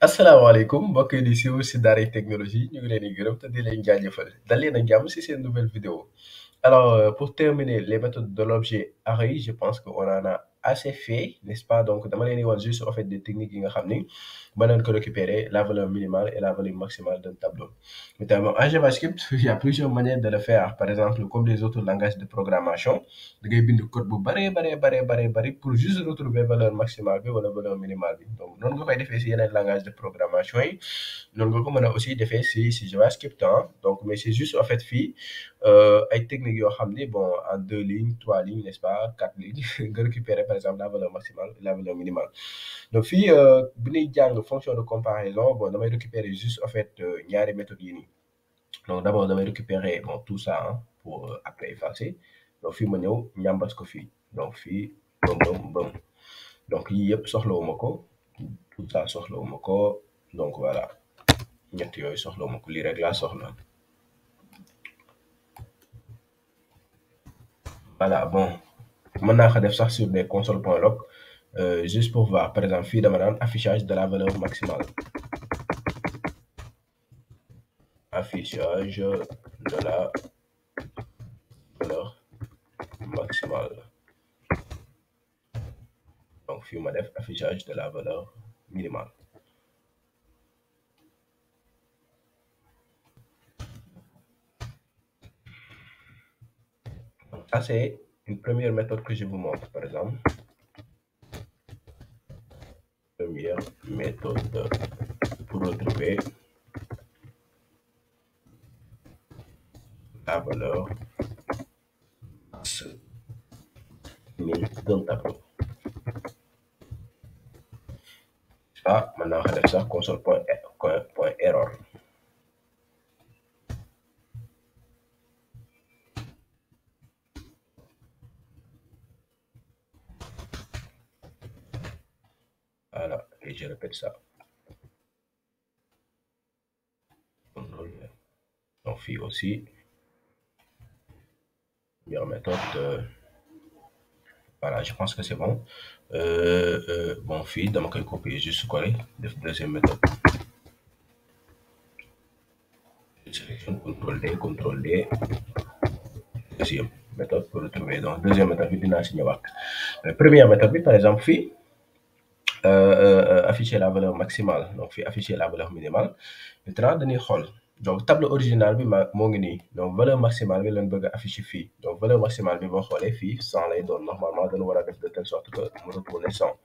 asalaamaaleykum mbokk yi di siiw si Daaray Technologie ñu ngi leen di gërëm te di leen jaajëfal dal leen ak jàmm si seen nouvelle vidéo. Alors, pour terminer les méthodes de l'objet array, je pense qu'on en a assez fait, n'est-ce pas? Donc, dama leen di wax juste en fait des techniques yi nga xam ni mën nañ ko récupérer la valeur minimale et la valeur maximale d'un tableau. Notamment en JavaScript, il y a plusieurs manières de le faire. Par exemple, comme les autres langages de programmation, da ngay bind code bu bari pour juste retrouver valeur maximale bi wala valeur minimale bi. Donc, noonu nga koy defee si yeneen langage de programmation yi. noonu nga ko mën a aussi defee si JavaScript donc mais c'est juste en fait fii ay techniques yoo xam ni bon en 2 lignes 3 lignes n'est-ce pas 4 lignes nga récupérer par exemple la valeur maximale et la valeur minimale. Donc fii bi ñuy jàng fonction de comparaison bon damay récupérer juste en fait ñaari méthodes yi nii. Donc d'abord damay récupérer bon tout ça pour après effacer. Donc fii ma ñëw ñambas ko fii donc fii bëm donc yii yëpp soxlawuma ko tout ça soxlawuma ko donc voilà ñett yooyu soxlawuma ko lii rek laa soxla. Voilà bon mën naa ko def sax sur des console.log juste pour voir par exemple fii dama naan affichage de la valeur maximale. Affichage de la valeur maximale. Donc fii ma def affichage de la valeur minimale. Ça c'est une première méthode que je vous montre par exemple. Première méthode pour retrouver la valeur d'un tableau. Ah, maintenant on va faire ça console.error. Voilà, et je répète ça. Donc, fille aussi. Première méthode. Voilà, je pense que c'est bon. Bon, fille, donc, je copier juste coller. Deuxième méthode. Sélection, CTRL D. Deuxième méthode pour retrouver. Donc, deuxième méthode, première méthode, par exemple, fille. Afficher la valeur maximale donc fii afficher la valeur minimale maintenant dañuy xool donc tableau original bi moo ngi nii donc valeur maximale bi lañ bëgg a afficher fii donc valeur maximale bi boo xoolee fii 100 lay doon normalement dañu war a def de telle sorte que mu retourner 100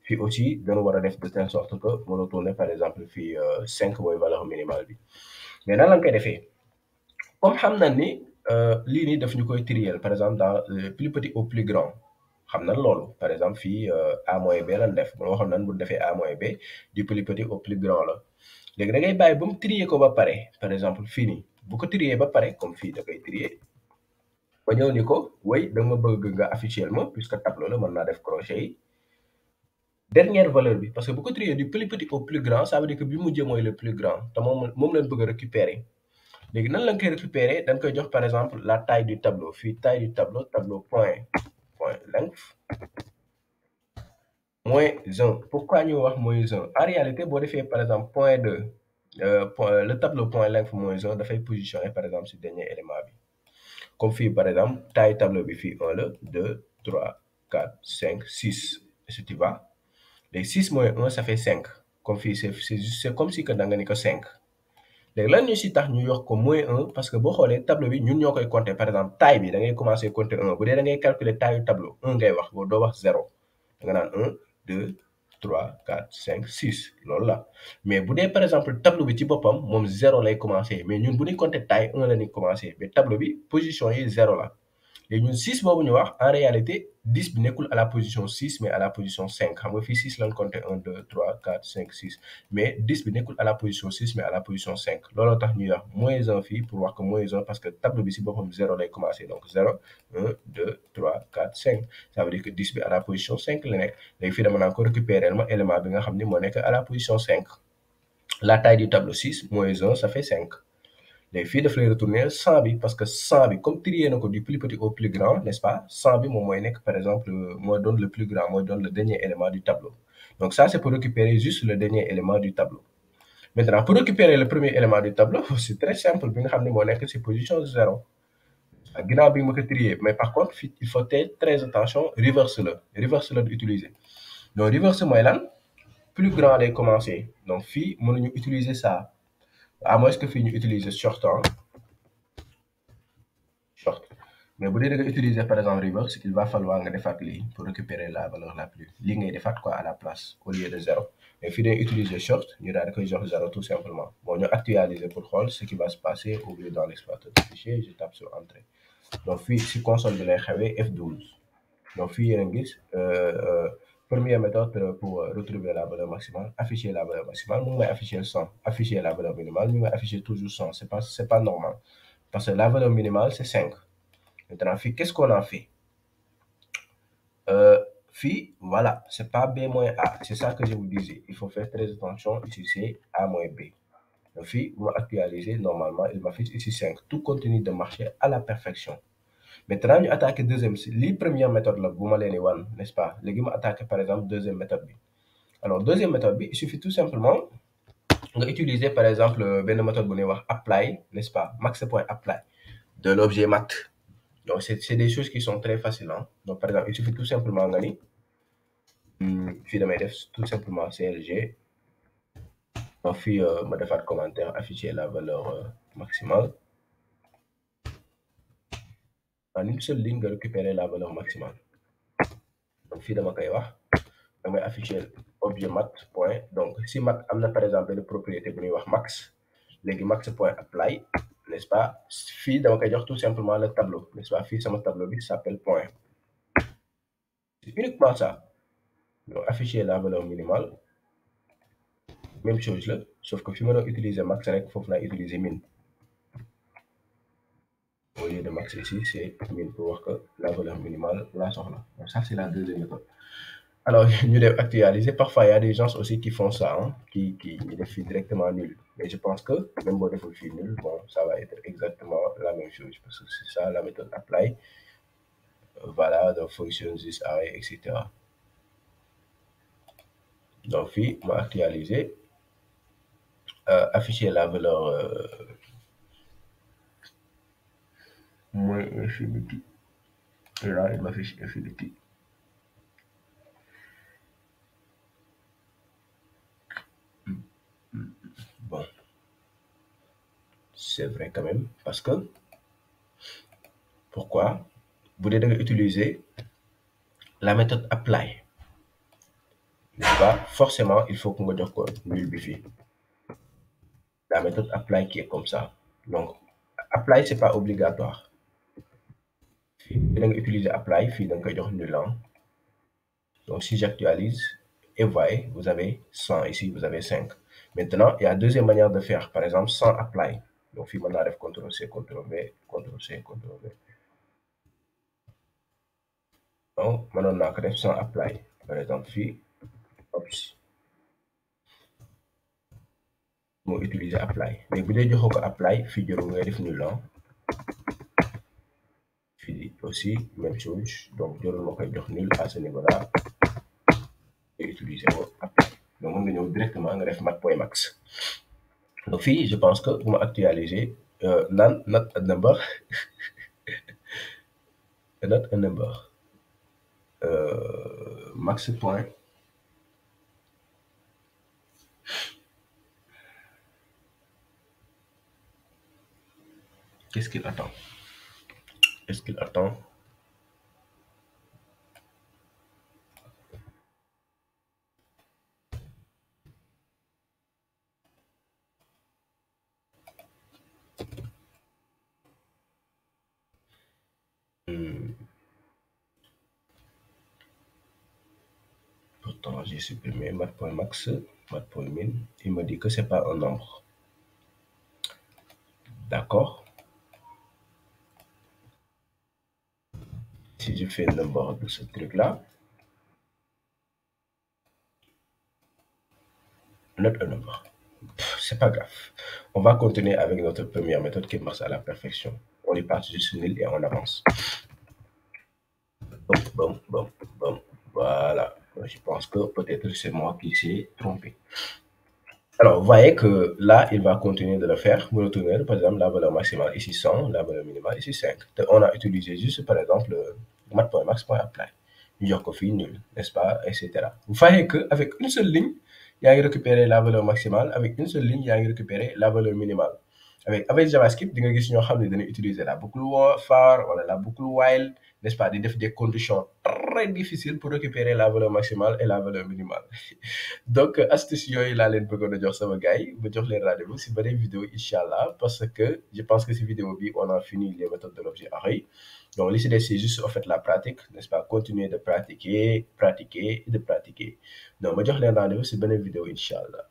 fii aussi dañu war a def de telle sorte que mu retourner par exemple fii 5 mooy valeur minimale bi mais nan lañ koy defee comme xam nañ ni lii nii daf ñu koy trier par exemple dans plus petit au plus grand. xam nañ loolu par exemple fii A moins B lan def bu waxoon nan bu defee A moins B du plus petit au plus grand la léegi da ngay bàyyi ba mu trier ko ba pare par exemple fii nii bu ko trier ba pare comme fii da koy trier ba ñëw ni ko way da nga bëgg nga afficher ma puisque tableau la mën naa def crochet yi dernière valeur bi parce que bu ko trier du plus petit au plus grand ça veut dire que bi mujjee mooy le plus grand te moom lañ bëgg a récupérer léegi nan lañ koy récupérer dañ koy jox par exemple la taille du tableau fii taille du tableau point length moins 1 pourquoi ñu wax moins 1 en réalité boo defee par exemple point 2 le tableau point length moins 1 dafay positionner par exemple si dernier élément bi comme fii par exemple taille tableau bi fii 1 la 2 3 4 5 6 si tu vois léegi 6 moins 1 ça fait 5 comme fii c'est comme si que da nga ni ko 5 léegi lan ñu si tax ñu yokk ko moins 1 parce que boo xoolee tableau bi ñun ñoo koy compter par exemple taille bi da ngay commencer compter 1 bu dee da ngay calculer taille tableau 1 ngay wax doo wax 0 da nga naan 1 2 3 4 5 6 loolu la mais bu dee par exemple tableau bi ci boppam moom 0 lay commencer mais ñun bu ñuy compter taille 1 la ñuy commencer mais tableau bi position yi 0 la léegi ñun 6 boobu ñu wax en réalité 10 bi nekkul à la position 6 mais à la position 5 xam nga fii 6 lañ compter 1 2 3 4 5 6 mais 10 bi nekkul à la position 6 mais à la position 5 looloo tax ñuy wax moins 1 fii pour wax que moins 1 parce que tableau bi si boppam 0 lay commencer donc 0 1 2 3 4 5 ça veut dire que 10 bi à la position 5 la nekk léegi fii dama naan ko récupérer ma élément bi nga xam ni moo nekk à la position 5 la taille du tableau 6 moins 1 ça fait 5 léegi fii daf lay retourner 100 bi parce que 100 bi comme trier na ko du plus petit au plus grand n'est-ce pas 100 bi moom mooy nekk par exemple mooy doon le plus grand mooy doon le dernier élément du tableau Donc ça, c'est pour récupérer juste le dernier élément du tableau. Maintenant, pour récupérer le premier élément du tableau, c'est très simple. Bi nga xam ne moo nekk ci position 0. Ginnaaw bi ma ko trier, mais par contre, il faut faire très attention, reverse la utiliser. Donc reverse mooy lan? Plus grand lay commencer. Donc fii mënuñu utiliser ça. À moins que fii ñu utiliser short. Mais bu dee da nga utiliser par exemple reverse, il va falloir nga defaat lii pour récupérer la valeur la plus. Lii ngay defaat quoi à la place au lieu de 0. Mais fii dañuy utiliser short, ñu daal di koy jox 0 tout simplement. Bon, ñu actualiser pour xool ce qui va se passer au lieu dans l'explorateur de fichier. Je tape sur entrée. Donc fii si console bi lay xewee F12. Donc fii yéen a ngi gis première méthode pour retrouver la valeur maximale, afficher la valeur maximale, mu ngi may afficher 100, afficher la valeur minimale, mu ngi may afficher toujours 100. C'est pas normal. Parce que la valeur minimale, c'est 5. Maintenant, fii, qu'est-ce qu'on a fait? Fii, voilà, c'est pas B moins A. C'est ça que je vous disais. Il faut faire très attention. Ici, c'est A moins B. Donc fii, vous actualisez, normalement, il m'affiche ici 5. Tout continue de marcher à la perfection. Maintenant, ñu attaquer deuxième. Lii première méthode la bu ma leen di wan, n'est-ce pas? Léegi ma attaquer par exemple deuxième méthode bi. Alors deuxième méthode bi, il suffit tout simplement nga utiliser par exemple benn méthode bu ñuy wax apply, n'est-ce pas? Max.apply de l'objet mat. Donc c'est des choses qui sont très faciles. Hein? Donc par exemple, il suffit tout simplement nga ni fii damay def tout simplement CLG. Donc fii ma defaat commentaire afficher la valeur maximale. En une seule ligne nga récupérer la valeur maximale. Donc fii dama koy wax damay afficher objet mat point. Donc si mat am na par exemple benn propriété bu ñuy wax max, léegi max.apply, n'est-ce pas? Fii dama koy jox tout simplement le tableau, n'est-ce pas? Fii sama tableau bi s'appelle point. C'est uniquement ça. Donc afficher la valeur minimale. Même chose là, sauf que si on utilise max, il faut utiliser min. Au lieu de max ici, c'est min pour voir que la valeur minimale, là, sort là. Donc ça, c'est la deuxième méthode. Alors, nous devons actualiser. Parfois, il y a des gens aussi qui font ça, hein, qui défient directement nul. Mais je pense que même si on défie nul, bon, ça va être exactement la même chose. Parce que c'est ça la méthode apply. Voilà, donc function this array, etc. Donc, puis, on va actualiser. Afficher la valeur moins infinity. Et là, il m'affiche infinity. Bon, c'est vrai quand même, parce que pourquoi? Vous devez utiliser la méthode apply. N'est-ce pas? Forcément, il faut qu'on me dise nul bifi. La méthode apply qui est comme ça. Donc, apply, c'est pas obligatoire. Vous devez utiliser apply, puis donc nul. Donc, si j'actualise, et voyez, vous avez 100 ici, vous avez 5. Maintenant, il y a deuxième manière de faire, par exemple, sans apply. Donc, si on arrive CTRL-C, CTRL-V, CTRL-C, CTRL-V. Donc, maintenant, on a sans apply. Par exemple, si, oups, on utilise apply. Mais vous devez dire apply, figure où est nul. Aussi, même chose. Donc, je vais dire nul à ce niveau-là. Et utiliser apply. Donc, on va directement mat.max. Donc, fille, je pense que vous m'actualisez not a number. Not a number. Max point. Qu'est-ce qu'il attend? Est-ce qu'il attend? Pourtant, j'ai supprimé mat.max, mat.min. Il me dit que c'est pas un nombre. D'accord? Si je fais le number de ce truc-là, not a number. C'est pas grave. On va continuer avec notre première méthode qui marche à la perfection. On est parti juste nul et on avance. Bon. Voilà. Je pense que peut-être c'est moi qui s'est trompé. Alors, vous voyez que là, il va continuer de le faire. Vous retournez, par exemple, la valeur maximale ici 100, la valeur minimale ici 5. On a utilisé juste, par exemple, mat.max.apply. Ñu jox ko fii nul, n'est-ce pas, etc. Vous voyez qu'avec une seule ligne, il y a récupéré la valeur maximale. Avec une seule ligne, il y a récupéré la valeur minimale. Avec JavaScript, di nga gis ñoo xam ne dañuy utiliser la boucle for wala la boucle while, n'est-ce pas, di def des conditions très difficiles pour récupérer la valeur maximale et la valeur minimale. Donc astuce yooyu laa leen bëggoon a jox sama gars yi ba jox leen rendez-vous si beneen vidéo incha allah parce que je pense que si vidéo bi on a fini les méthodes de l'objet array. Donc li si des c'est juste en fait la pratique, n'est-ce pas, continuer de pratiquer, pratiquer et de pratiquer. Donc ma jox leen rendez-vous si beneen vidéo incha allah.